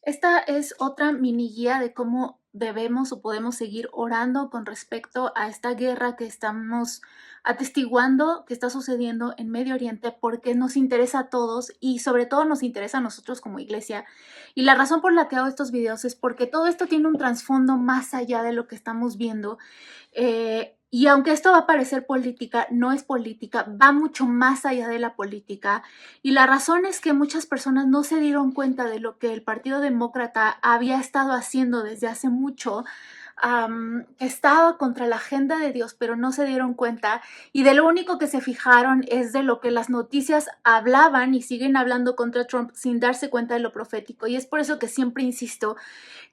Esta es otra mini guía de cómo debemos o podemos seguir orando con respecto a esta guerra que estamos atestiguando que está sucediendo en Medio Oriente, porque nos interesa a todos y sobre todo nos interesa a nosotros como iglesia. Y la razón por la que hago estos videos es porque todo esto tiene un trasfondo más allá de lo que estamos viendo. Y aunque esto va a parecer política, no es política, va mucho más allá de la política. Y la razón es que muchas personas no se dieron cuenta de lo que el Partido Demócrata había estado haciendo desde hace mucho, que estaba contra la agenda de Dios, pero no se dieron cuenta. Y de lo único que se fijaron es de lo que las noticias hablaban y siguen hablando contra Trump sin darse cuenta de lo profético. Y es por eso que siempre insisto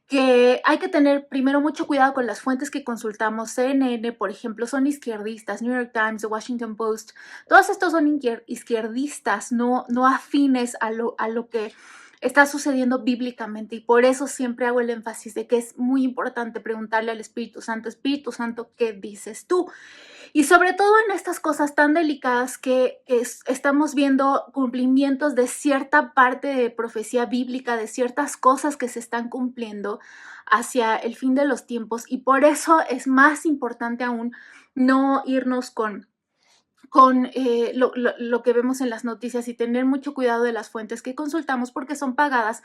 que hay que tener primero mucho cuidado con las fuentes que consultamos. CNN, por ejemplo, son izquierdistas, New York Times, The Washington Post, todos estos son izquierdistas, no afines a lo que está sucediendo bíblicamente, y por eso siempre hago el énfasis de que es muy importante preguntarle al Espíritu Santo, ¿qué dices tú? Y sobre todo en estas cosas tan delicadas que estamos viendo cumplimientos de cierta parte de profecía bíblica, de ciertas cosas que se están cumpliendo hacia el fin de los tiempos, y por eso es más importante aún no irnos con lo que vemos en las noticias y tener mucho cuidado de las fuentes que consultamos, porque son pagadas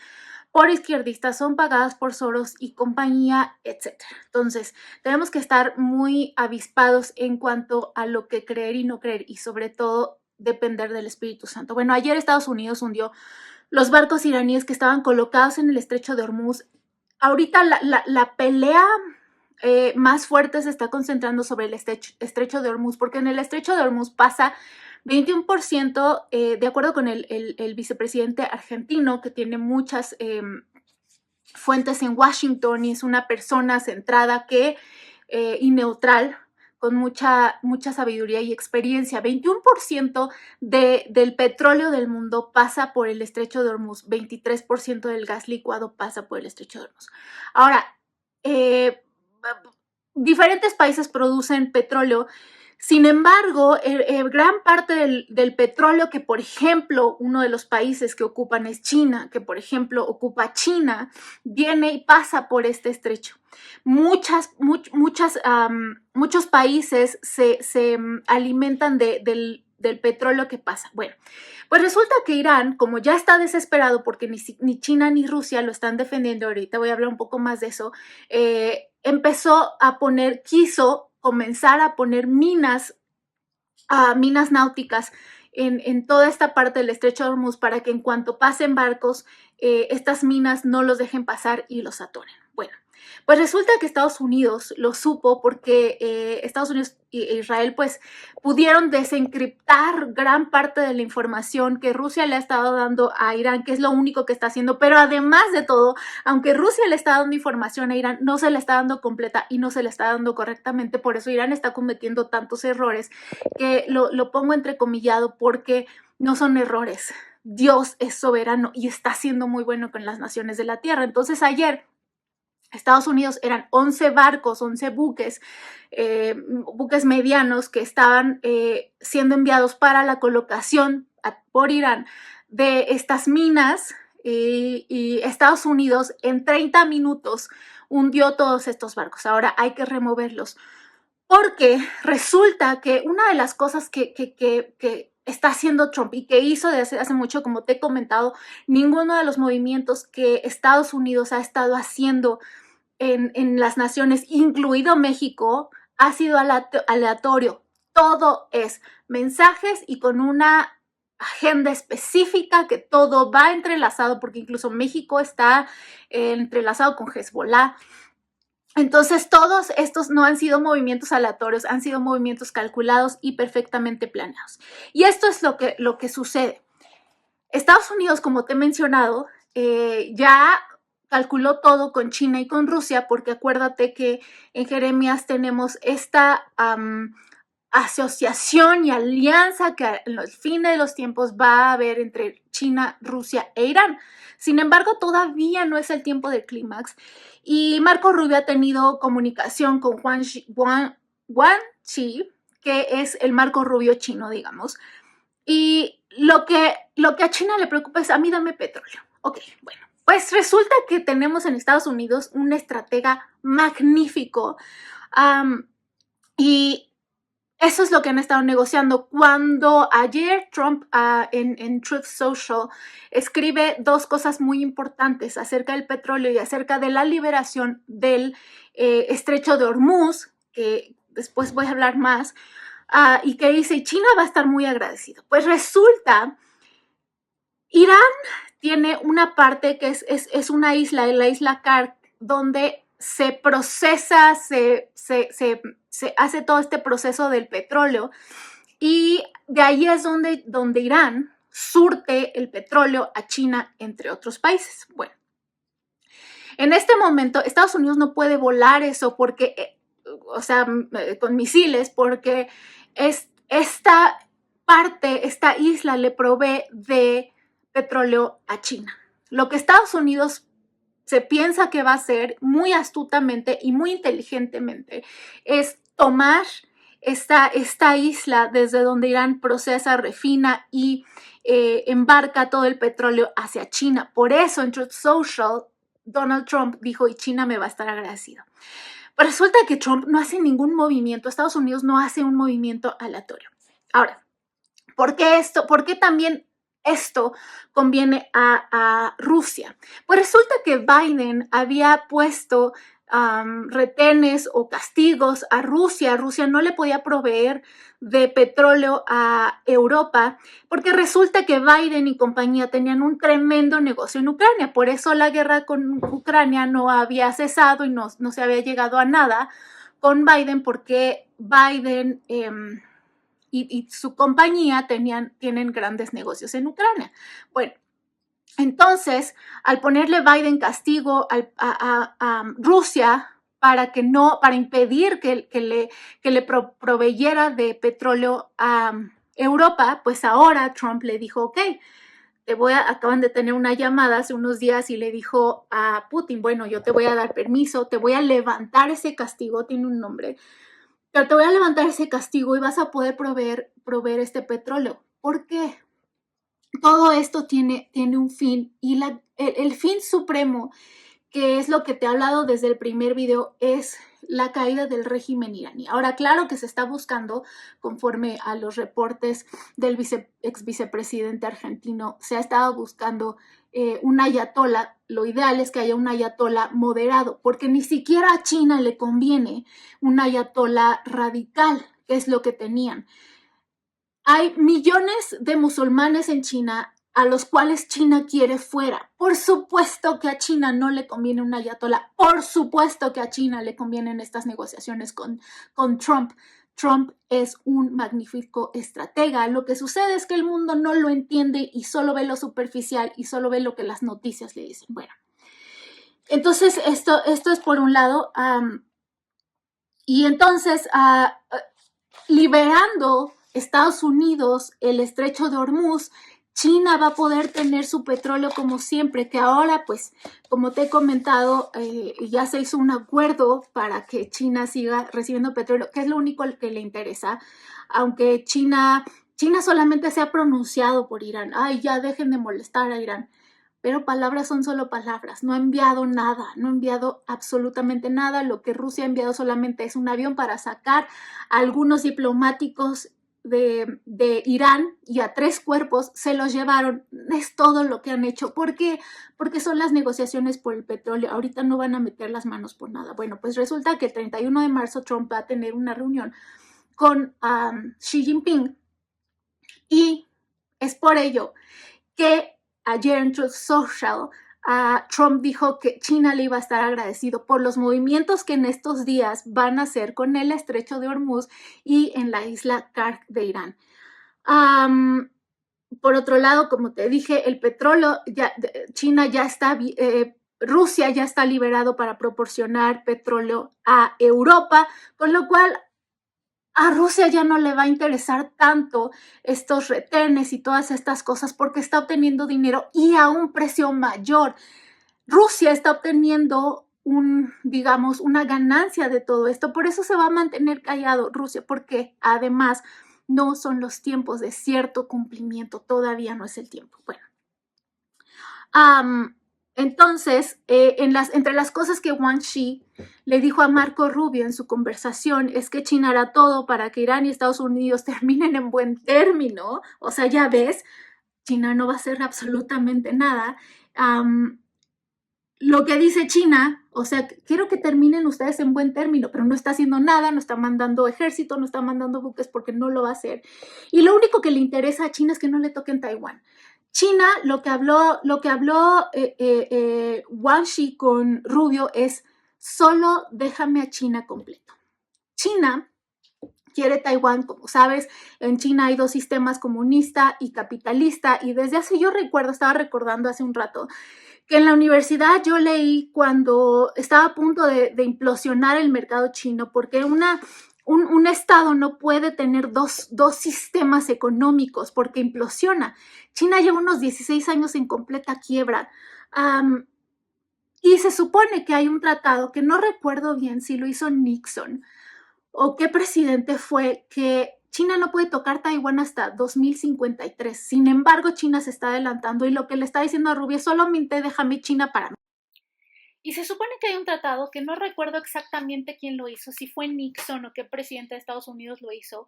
por izquierdistas, son pagadas por Soros y compañía, etcétera. Entonces, tenemos que estar muy avispados en cuanto a lo que creer y no creer, y sobre todo depender del Espíritu Santo. Bueno, ayer Estados Unidos hundió los barcos iraníes que estaban colocados en el estrecho de Hormuz. Ahorita la pelea más fuerte se está concentrando sobre el estrecho de Hormuz, porque en el estrecho de Hormuz pasa 21%, de acuerdo con el vicepresidente argentino, que tiene muchas fuentes en Washington y es una persona centrada y neutral, con mucha sabiduría y experiencia. 21% del petróleo del mundo pasa por el estrecho de Hormuz, 23% del gas licuado pasa por el estrecho de Hormuz. Ahora, diferentes países producen petróleo. Sin embargo, gran parte del petróleo que, por ejemplo, uno de los países que ocupan es China, que, por ejemplo, ocupa China, viene y pasa por este estrecho. Muchos países se alimentan del petróleo que pasa. Bueno, pues resulta que Irán, como ya está desesperado porque ni China ni Rusia lo están defendiendo, ahorita voy a hablar un poco más de eso, quiso comenzar a poner minas náuticas en toda esta parte del estrecho de Hormuz, para que en cuanto pasen barcos, estas minas no los dejen pasar y los atoren. Bueno, pues resulta que Estados Unidos lo supo, porque Estados Unidos e Israel pues pudieron desencriptar gran parte de la información que Rusia le ha estado dando a Irán, que es lo único que está haciendo. Pero además de todo, aunque Rusia le está dando información a Irán, no se le está dando completa y no se le está dando correctamente. Por eso Irán está cometiendo tantos errores, que lo pongo entrecomillado, porque no son errores. Dios es soberano y está siendo muy bueno con las naciones de la tierra. Entonces ayer Estados Unidos, eran 11 barcos, 11 buques, buques medianos, que estaban siendo enviados para la colocación por Irán de estas minas, y Estados Unidos en 30 minutos hundió todos estos barcos. Ahora hay que removerlos, porque resulta que una de las cosas que está haciendo Trump y que hizo desde hace mucho, como te he comentado, ninguno de los movimientos que Estados Unidos ha estado haciendo en las naciones, incluido México, ha sido aleatorio. Todo es mensajes y con una agenda específica, que todo va entrelazado, porque incluso México está entrelazado con Hezbollah. Entonces, todos estos no han sido movimientos aleatorios, han sido movimientos calculados y perfectamente planeados. Y esto es lo que sucede. Estados Unidos, como te he mencionado, ya calculó todo con China y con Rusia, porque acuérdate que en Jeremías tenemos esta asociación y alianza que al fin de los tiempos va a haber entre China, Rusia e Irán. Sin embargo, todavía no es el tiempo del clímax, y Marco Rubio ha tenido comunicación con Wang Yi, que es el Marco Rubio chino, digamos. Y lo que a China le preocupa es: a mí dame petróleo. Ok, bueno, Pues resulta que tenemos en Estados Unidos un estratega magnífico, y eso es lo que han estado negociando. Cuando ayer Trump en Truth Social escribe dos cosas muy importantes acerca del petróleo y acerca de la liberación del estrecho de Hormuz, que después voy a hablar más, y que dice, China va a estar muy agradecido. Pues resulta, Irán tiene una parte que es una isla, la isla Kark, donde se procesa, se hace todo este proceso del petróleo, y de ahí es donde Irán surte el petróleo a China, entre otros países. Bueno, en este momento Estados Unidos no puede volar eso porque, o sea, con misiles, porque esta parte, esta isla le provee de petróleo a China. Lo que Estados Unidos se piensa que va a hacer muy astutamente y muy inteligentemente es tomar esta isla desde donde Irán procesa, refina y embarca todo el petróleo hacia China. Por eso en Truth Social Donald Trump dijo, y China me va a estar agradecido. Pero resulta que Trump no hace ningún movimiento, Estados Unidos no hace un movimiento aleatorio. Ahora, ¿por qué esto? ¿Por qué también esto conviene a Rusia? Pues resulta que Biden había puesto retenes o castigos a Rusia. Rusia no le podía proveer de petróleo a Europa porque resulta que Biden y compañía tenían un tremendo negocio en Ucrania. Por eso la guerra con Ucrania no había cesado y no se había llegado a nada con Biden, porque Biden y su compañía tienen grandes negocios en Ucrania. Bueno, entonces, al ponerle Biden castigo a Rusia para impedir que le proveyera de petróleo a Europa, pues ahora Trump le dijo, ok, acaban de tener una llamada hace unos días y le dijo a Putin, bueno, yo te voy a dar permiso, te voy a levantar ese castigo, tiene un nombre, pero te voy a levantar ese castigo y vas a poder proveer este petróleo. ¿Por qué? Todo esto tiene un fin, y el fin supremo, que es lo que te he hablado desde el primer video, es la caída del régimen iraní. Ahora, claro que se está buscando, conforme a los reportes del ex vicepresidente argentino, se ha estado buscando un ayatolá. Lo ideal es que haya un ayatolá moderado, porque ni siquiera a China le conviene un ayatolá radical, que es lo que tenían. Hay millones de musulmanes en China a los cuales China quiere fuera. Por supuesto que a China no le conviene un ayatolá. Por supuesto que a China le convienen estas negociaciones con Trump. Trump es un magnífico estratega. Lo que sucede es que el mundo no lo entiende y solo ve lo superficial y solo ve lo que las noticias le dicen. Bueno, entonces esto es por un lado. Y entonces, liberando Estados Unidos el estrecho de Hormuz, China va a poder tener su petróleo como siempre, que ahora, pues, como te he comentado, ya se hizo un acuerdo para que China siga recibiendo petróleo, que es lo único que le interesa, aunque China solamente se ha pronunciado por Irán. Ay, ya dejen de molestar a Irán. Pero palabras son solo palabras, no ha enviado nada, no ha enviado absolutamente nada. Lo que Rusia ha enviado solamente es un avión para sacar a algunos diplomáticos de Irán, y a 3 cuerpos se los llevaron. Es todo lo que han hecho. ¿Por qué? Porque son las negociaciones por el petróleo. Ahorita no van a meter las manos por nada. Bueno, pues resulta que el 31 de marzo Trump va a tener una reunión con Xi Jinping, y es por ello que ayer en Truth Social, Trump dijo que China le iba a estar agradecido por los movimientos que en estos días van a hacer con el estrecho de Hormuz y en la isla Kark de Irán. Por otro lado, como te dije, el petróleo, China ya está, Rusia ya está liberado para proporcionar petróleo a Europa, con lo cual a Rusia ya no le va a interesar tanto estos retenes y todas estas cosas, porque está obteniendo dinero y a un precio mayor. Rusia está obteniendo digamos, una ganancia de todo esto. Por eso se va a mantener callado Rusia, porque además no son los tiempos de cierto cumplimiento. Todavía no es el tiempo. Bueno, Entonces, entre las cosas que Wang Xi le dijo a Marco Rubio en su conversación es que China hará todo para que Irán y Estados Unidos terminen en buen término. O sea, ya ves, China no va a hacer absolutamente nada. Um, lo que dice China, o sea, quiero que terminen ustedes en buen término, pero no está haciendo nada, no está mandando ejército, no está mandando buques porque no lo va a hacer. Y lo único que le interesa a China es que no le toquen Taiwán. China, lo que habló Wang Xi con Rubio es solo déjame a China completo. China quiere Taiwán, como sabes, en China hay dos sistemas, comunista y capitalista, y desde hace, yo recuerdo, estaba recordando hace un rato, que en la universidad yo leí cuando estaba a punto de implosionar el mercado chino, porque un Estado no puede tener dos sistemas económicos porque implosiona. China lleva unos 16 años en completa quiebra. Y se supone que hay un tratado que no recuerdo bien si lo hizo Nixon o qué presidente fue, que China no puede tocar Taiwán hasta 2053. Sin embargo, China se está adelantando y lo que le está diciendo a Rubio es solamente déjame China para mí. Y se supone que hay un tratado que no recuerdo exactamente quién lo hizo, si fue Nixon o qué presidente de Estados Unidos lo hizo,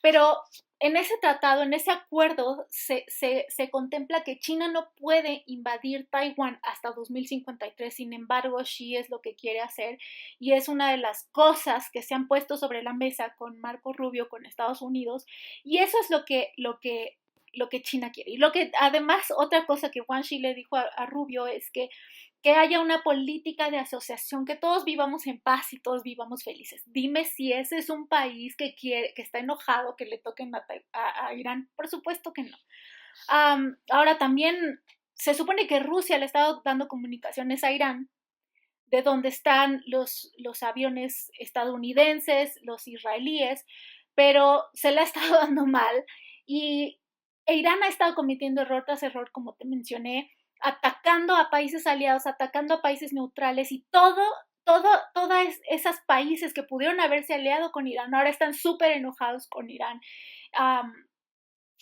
pero en ese tratado, en ese acuerdo, se contempla que China no puede invadir Taiwán hasta 2053. Sin embargo, Xi es lo que quiere hacer y es una de las cosas que se han puesto sobre la mesa con Marco Rubio, con Estados Unidos, y eso es lo que China quiere. Y lo que además, otra cosa que Wang Xi le dijo a Rubio es que haya una política de asociación, que todos vivamos en paz y todos vivamos felices. Dime si ese es un país que quiere, que está enojado que le toquen a Irán. Por supuesto que no. Ahora también se supone que Rusia le ha estado dando comunicaciones a Irán, de donde están los aviones estadounidenses, los israelíes, pero se le ha estado dando mal y Irán ha estado cometiendo error tras error, como te mencioné, atacando a países aliados, atacando a países neutrales y todos esos países que pudieron haberse aliado con Irán ahora están súper enojados con Irán.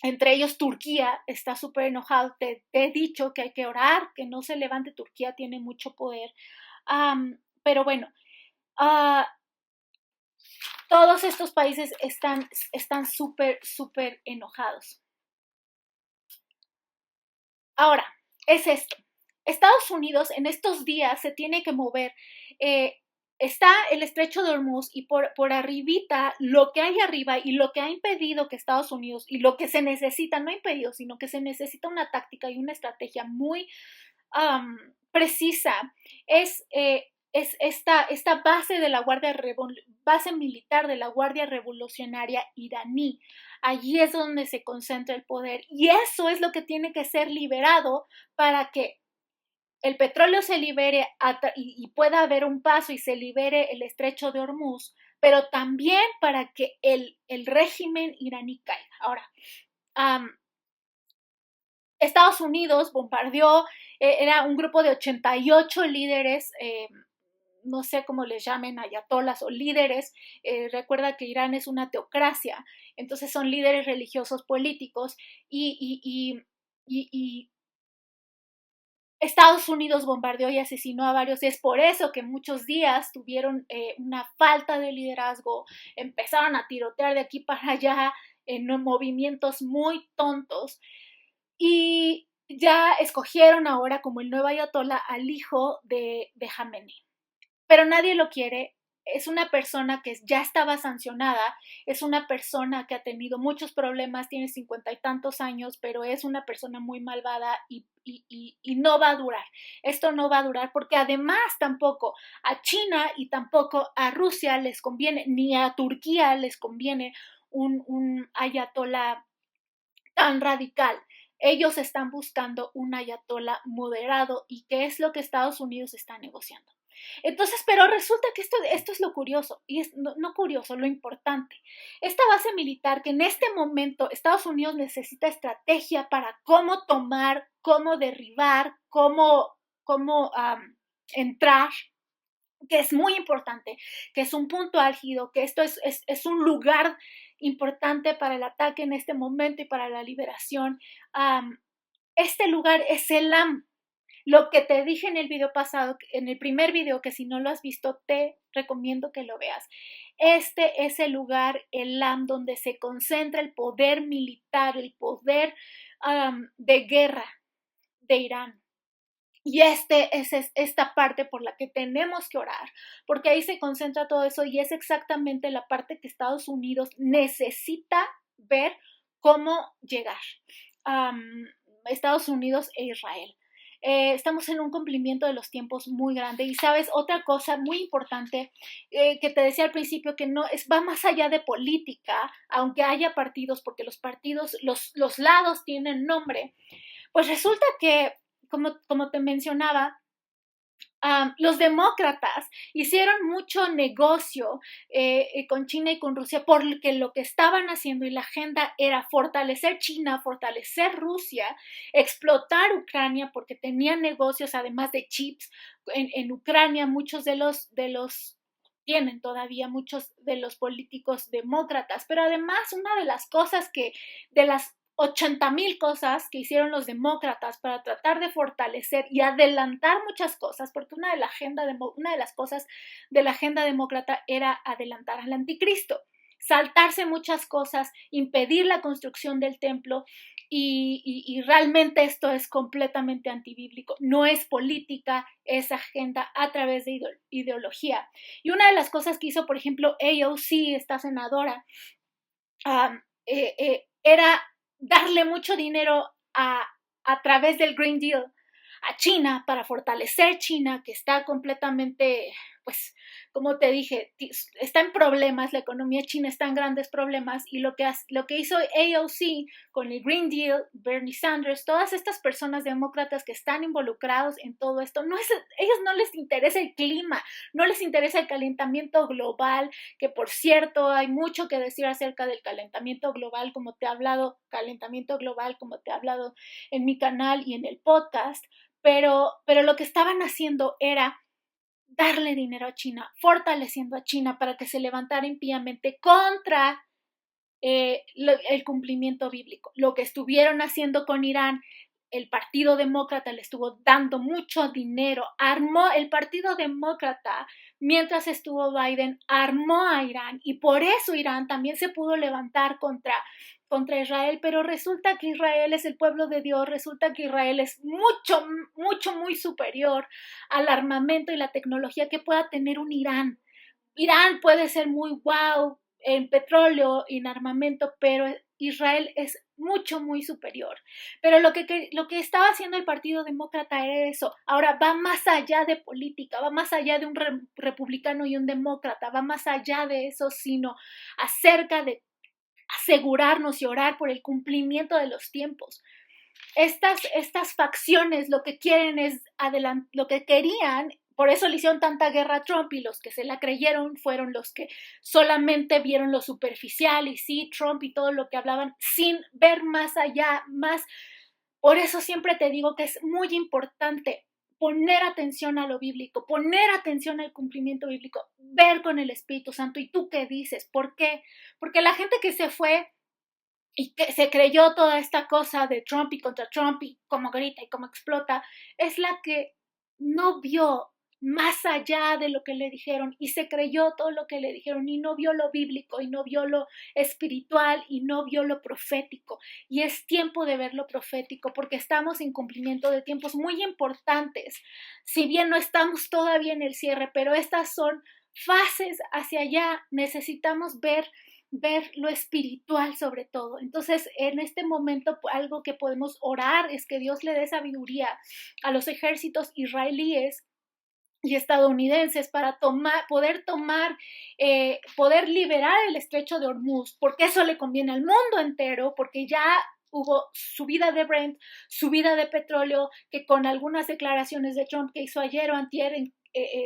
Entre ellos Turquía está súper enojado. Te he dicho que hay que orar, que no se levante. Turquía tiene mucho poder. Pero bueno, todos estos países están súper enojados. Ahora, es esto. Estados Unidos en estos días se tiene que mover. Está el estrecho de Hormuz y por arribita, lo que hay arriba y lo que ha impedido que Estados Unidos, y lo que se necesita, no impedido, sino que se necesita una táctica y una estrategia muy precisa, es esta base de la base militar de la Guardia Revolucionaria iraní. Allí es donde se concentra el poder y eso es lo que tiene que ser liberado para que el petróleo se libere y pueda haber un paso y se libere el estrecho de Hormuz, pero también para que el régimen iraní caiga. Ahora, Estados Unidos bombardeó, era un grupo de 88 líderes, no sé cómo les llamen, ayatolas o líderes. Recuerda que Irán es una teocracia, entonces son líderes religiosos políticos y Estados Unidos bombardeó y asesinó a varios, y es por eso que muchos días tuvieron una falta de liderazgo, empezaron a tirotear de aquí para allá en movimientos muy tontos, y ya escogieron ahora como el nuevo ayatollah al hijo de Jamenei. Pero nadie lo quiere. Es una persona que ya estaba sancionada, es una persona que ha tenido muchos problemas, tiene 50 y tantos años, pero es una persona muy malvada y no va a durar. Esto no va a durar porque además tampoco a China y tampoco a Rusia les conviene, ni a Turquía les conviene un ayatollah tan radical. Ellos están buscando un ayatollah moderado y que es lo que Estados Unidos está negociando. Entonces, pero resulta que esto es lo curioso, y es no curioso, lo importante. Esta base militar que en este momento Estados Unidos necesita estrategia para cómo tomar, cómo derribar, cómo entrar, que es muy importante, que es un punto álgido, que esto es un lugar importante para el ataque en este momento y para la liberación. Este lugar es Elam. Lo que te dije en el video pasado, en el primer video, que si no lo has visto, te recomiendo que lo veas. Este es el lugar, el LAM, donde se concentra el poder militar, el poder de guerra de Irán. Y es esta parte por la que tenemos que orar, porque ahí se concentra todo eso y es exactamente la parte que Estados Unidos necesita ver cómo llegar. Estados Unidos e Israel. Estamos en un cumplimiento de los tiempos muy grande. Y sabes, otra cosa muy importante que te decía al principio, que no va más allá de política, aunque haya partidos, porque los partidos, los lados tienen nombre. Pues resulta que, como te mencionaba, los demócratas hicieron mucho negocio con China y con Rusia porque lo que estaban haciendo y la agenda era fortalecer China, fortalecer Rusia, explotar Ucrania porque tenían negocios además de chips en Ucrania. Muchos de los tienen todavía muchos de los políticos demócratas, pero además una de las cosas de las 80,000 cosas que hicieron los demócratas para tratar de fortalecer y adelantar muchas cosas, porque una de las cosas de la agenda demócrata era adelantar al anticristo, saltarse muchas cosas, impedir la construcción del templo, y realmente esto es completamente antibíblico. No es política, es agenda a través de ideología. Y una de las cosas que hizo, por ejemplo, AOC, esta senadora, era darle mucho dinero a través del Green Deal a China para fortalecer China, que está completamente, pues, como te dije, está en problemas, la economía china está en grandes problemas, y lo que hizo AOC con el Green Deal, Bernie Sanders, todas estas personas demócratas que están involucrados en todo esto, ellos no les interesa el clima, no les interesa el calentamiento global, que por cierto hay mucho que decir acerca del calentamiento global, como te he hablado en mi canal y en el podcast. Pero lo que estaban haciendo era darle dinero a China, fortaleciendo a China para que se levantara impíamente contra el cumplimiento bíblico. Lo que estuvieron haciendo con Irán, el Partido Demócrata le estuvo dando mucho dinero, armó el Partido Demócrata, mientras estuvo Biden, armó a Irán, y por eso Irán también se pudo levantar contra Israel. Pero resulta que Israel es el pueblo de Dios, resulta que Israel es muy superior al armamento y la tecnología que pueda tener un Irán. Irán puede ser muy wow en petróleo y en armamento, pero Israel es muy superior. Pero lo que estaba haciendo el Partido Demócrata era eso. Ahora va más allá de política, va más allá de un republicano y un demócrata, va más allá de eso, sino acerca de asegurarnos y orar por el cumplimiento de los tiempos. Estas facciones lo que quieren es lo que querían. Por eso le hicieron tanta guerra a Trump, y los que se la creyeron fueron los que solamente vieron lo superficial, y sí, Trump y todo lo que hablaban, sin ver más allá, más. Por eso siempre te digo que es muy importante poner atención a lo bíblico, poner atención al cumplimiento bíblico, ver con el Espíritu Santo. ¿Y tú qué dices? ¿Por qué? Porque la gente que se fue y que se creyó toda esta cosa de Trump y contra Trump y cómo grita y cómo explota, es la que no vio más allá de lo que le dijeron, y se creyó todo lo que le dijeron, y no vio lo bíblico, y no vio lo espiritual, y no vio lo profético. Y es tiempo de ver lo profético, porque estamos en cumplimiento de tiempos muy importantes. Si bien no estamos todavía en el cierre, pero estas son fases hacia allá. Necesitamos ver lo espiritual sobre todo. Entonces, en este momento, algo que podemos orar es que Dios le dé sabiduría a los ejércitos israelíes y estadounidenses para poder liberar el estrecho de Hormuz, porque eso le conviene al mundo entero, porque ya hubo subida de Brent, subida de petróleo, que con algunas declaraciones de Trump que hizo ayer o antier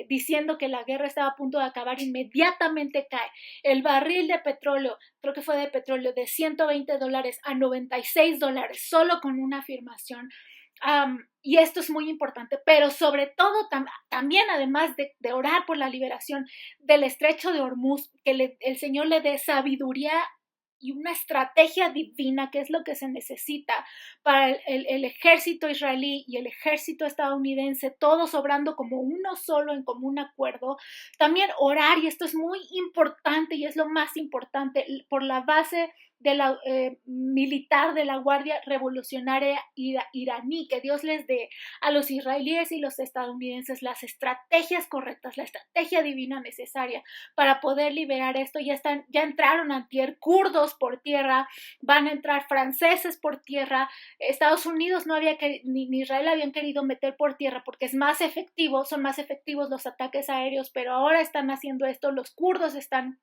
diciendo que la guerra estaba a punto de acabar, inmediatamente cae el barril de petróleo, creo que fue de petróleo, de $120 a $96, solo con una afirmación. Y esto es muy importante, pero sobre todo también, además de orar por la liberación del estrecho de Hormuz, que el Señor le dé sabiduría y una estrategia divina, que es lo que se necesita para el ejército israelí y el ejército estadounidense, todos obrando como uno solo, en común acuerdo. También orar, y esto es muy importante y es lo más importante, por la base de la militar de la Guardia Revolucionaria iraní, que Dios les dé a los israelíes y los estadounidenses las estrategias correctas, la estrategia divina necesaria para poder liberar esto. Ya entraron antier kurdos por tierra, van a entrar franceses por tierra. Estados Unidos no había ni Israel habían querido meter por tierra porque es más efectivo, son más efectivos los ataques aéreos, pero ahora están haciendo esto, los kurdos están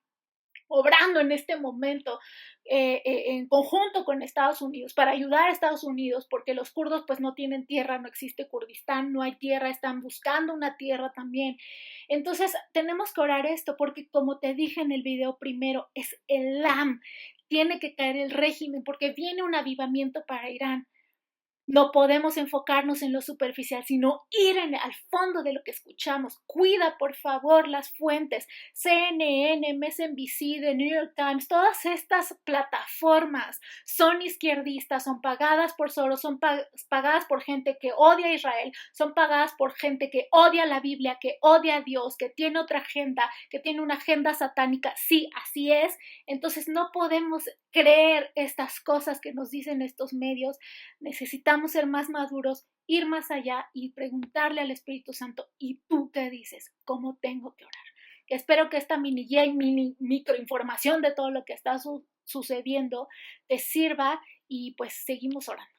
obrando en este momento en conjunto con Estados Unidos para ayudar a Estados Unidos, porque los kurdos pues no tienen tierra, no existe Kurdistán, no hay tierra, están buscando una tierra también. Entonces tenemos que orar esto porque, como te dije en el video primero, es el LAM, tiene que caer el régimen porque viene un avivamiento para Irán. No podemos enfocarnos en lo superficial, sino ir al fondo de lo que escuchamos. Cuida, por favor, las fuentes. CNN, MSNBC, The New York Times, todas estas plataformas son izquierdistas, son pagadas por Soros, son pagadas por gente que odia a Israel, son pagadas por gente que odia la Biblia, que odia a Dios, que tiene otra agenda, que tiene una agenda satánica. Sí, así es. Entonces no podemos creer estas cosas que nos dicen estos medios. Necesitamos ser más maduros, ir más allá y preguntarle al Espíritu Santo, ¿y tú qué dices? ¿Cómo tengo que orar? Espero que esta mini guía y mini microinformación de todo lo que está sucediendo te sirva y pues seguimos orando.